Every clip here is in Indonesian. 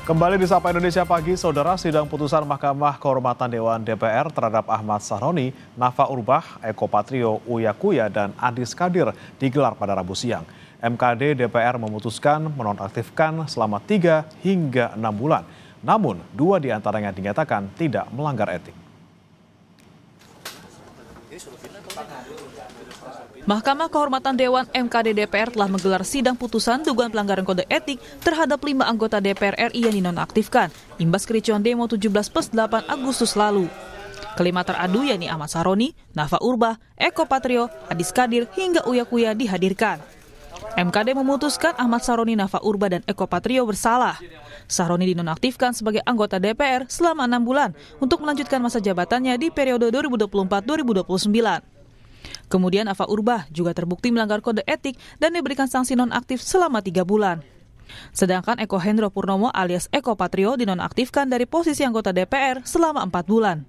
Kembali di Sapa Indonesia Pagi, Saudara, sidang putusan Mahkamah Kehormatan Dewan DPR terhadap Ahmad Sahroni, Nafa Urbach, Eko Patrio, Uya Kuya, dan Adis Kadir digelar pada Rabu siang. MKD DPR memutuskan menonaktifkan selama 3 hingga 6 bulan. Namun, 2 diantaranya dinyatakan tidak melanggar etik. Mahkamah Kehormatan Dewan MKD DPR telah menggelar sidang putusan dugaan pelanggaran kode etik terhadap 5 anggota DPR RI yang dinonaktifkan imbas kericuan demo 17+8 Agustus lalu. Kelima teradu yakni Ahmad Sahroni, Nafa Urbach, Eko Patrio, Adis Kadir hingga Uya Kuya dihadirkan. MKD memutuskan Ahmad Sahroni, Nafa Urbach, dan Eko Patrio bersalah. Sahroni dinonaktifkan sebagai anggota DPR selama 6 bulan untuk melanjutkan masa jabatannya di periode 2024-2029. Kemudian Nafa Urbach juga terbukti melanggar kode etik dan diberikan sanksi nonaktif selama 3 bulan. Sedangkan Eko Hendro Purnomo alias Eko Patrio dinonaktifkan dari posisi anggota DPR selama 4 bulan.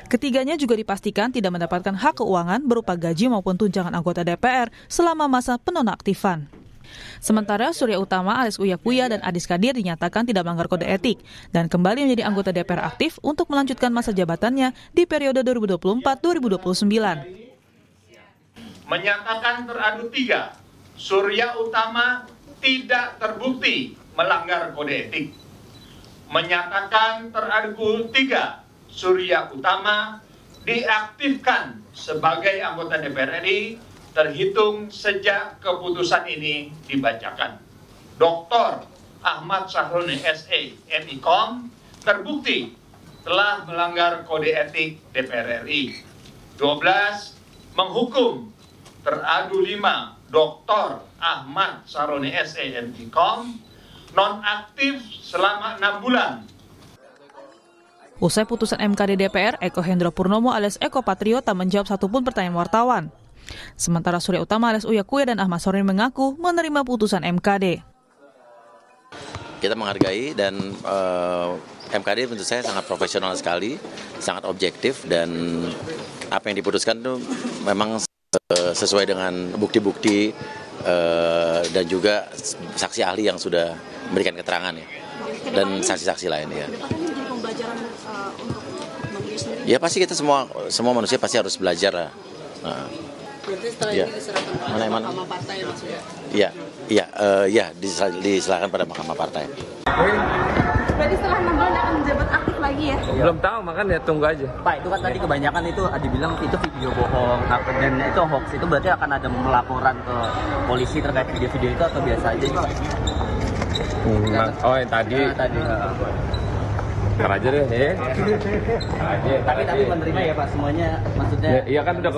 Ketiganya juga dipastikan tidak mendapatkan hak keuangan berupa gaji maupun tunjangan anggota DPR selama masa penonaktifan. Sementara Surya Utama alias Uya Kuya dan Adis Kadir dinyatakan tidak melanggar kode etik dan kembali menjadi anggota DPR aktif untuk melanjutkan masa jabatannya di periode 2024-2029. Menyatakan teradu 3, Surya Utama tidak terbukti melanggar kode etik. Menyatakan teradu 3, Surya Utama diaktifkan sebagai anggota DPR RI terhitung sejak keputusan ini dibacakan. Dr. Ahmad Sahroni SE MIKOM terbukti telah melanggar kode etik DPR RI. 12. Menghukum teradu 5, Dr. Ahmad Sahroni SE MIKOM nonaktif selama 6 bulan. Usai putusan MKD DPR, Eko Hendro Purnomo alias Eko Patrio tak menjawab satupun pertanyaan wartawan. Sementara Surya Utama alias Uya Kuya dan Ahmad Sahroni mengaku menerima putusan MKD. Kita menghargai dan MKD menurut saya sangat profesional sekali, sangat objektif, dan apa yang diputuskan itu memang sesuai dengan bukti-bukti dan juga saksi ahli yang sudah memberikan keterangan ya, dan saksi-saksi lain ya. Ya pasti kita semua manusia pasti harus belajar lah. Berarti setelah ini diserahkan pada Mahkamah Partai maksudnya? Iya, diserahkan pada Mahkamah Partai. Berarti setelah 6 bulan akan menjabat aktif lagi ya? Belum tahu, makanya tunggu aja. Pak, itu kan tadi kebanyakan itu dibilang itu video bohong, dan itu hoax, itu berarti akan ada laporan ke polisi terkait video-video itu atau biasa aja Pak? Oh yang tadi? Tadi. Ntar aja deh ya. Tapi menerima ya Pak semuanya, maksudnya? Iya kan udah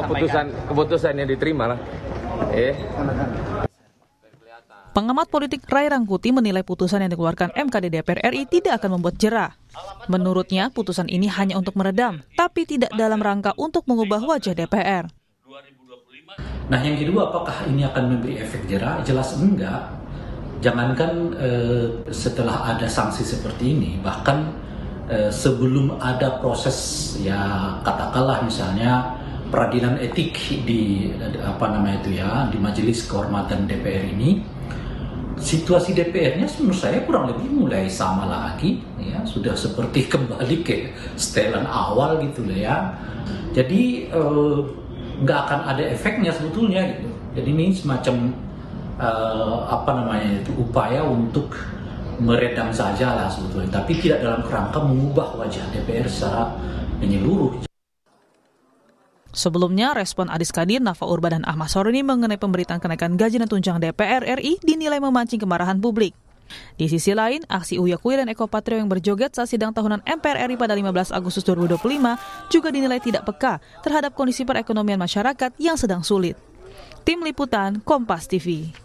keputusannya diterima lah. Pengamat politik Ray Rangkuti menilai putusan yang dikeluarkan MKD DPR RI tidak akan membuat jera. Menurutnya, putusan ini hanya untuk meredam, tapi tidak dalam rangka untuk mengubah wajah DPR. Nah, yang kedua, apakah ini akan memberi efek jera? Jelas enggak. Jangankan setelah ada sanksi seperti ini, bahkan sebelum ada proses, ya katakanlah misalnya peradilan etik di di Majelis Kehormatan DPR ini, situasi DPR-nya menurut saya kurang lebih mulai sama lagi, ya sudah seperti kembali ke setelan awal gitu lah ya. Jadi nggak akan ada efeknya sebetulnya gitu. Jadi ini semacam upaya untuk meredam saja lah sebetulnya, tapi tidak dalam kerangka mengubah wajah DPR secara menyeluruh. Sebelumnya, respon Adis Kadir, Nafa Urbach, dan Ahmad Sahroni mengenai pemberitaan kenaikan gaji dan tunjangan DPR RI dinilai memancing kemarahan publik. Di sisi lain, aksi Uya Kuya dan Eko Patrio yang berjoget saat sidang tahunan MPR RI pada 15 Agustus 2025 juga dinilai tidak peka terhadap kondisi perekonomian masyarakat yang sedang sulit. Tim Liputan Kompas TV.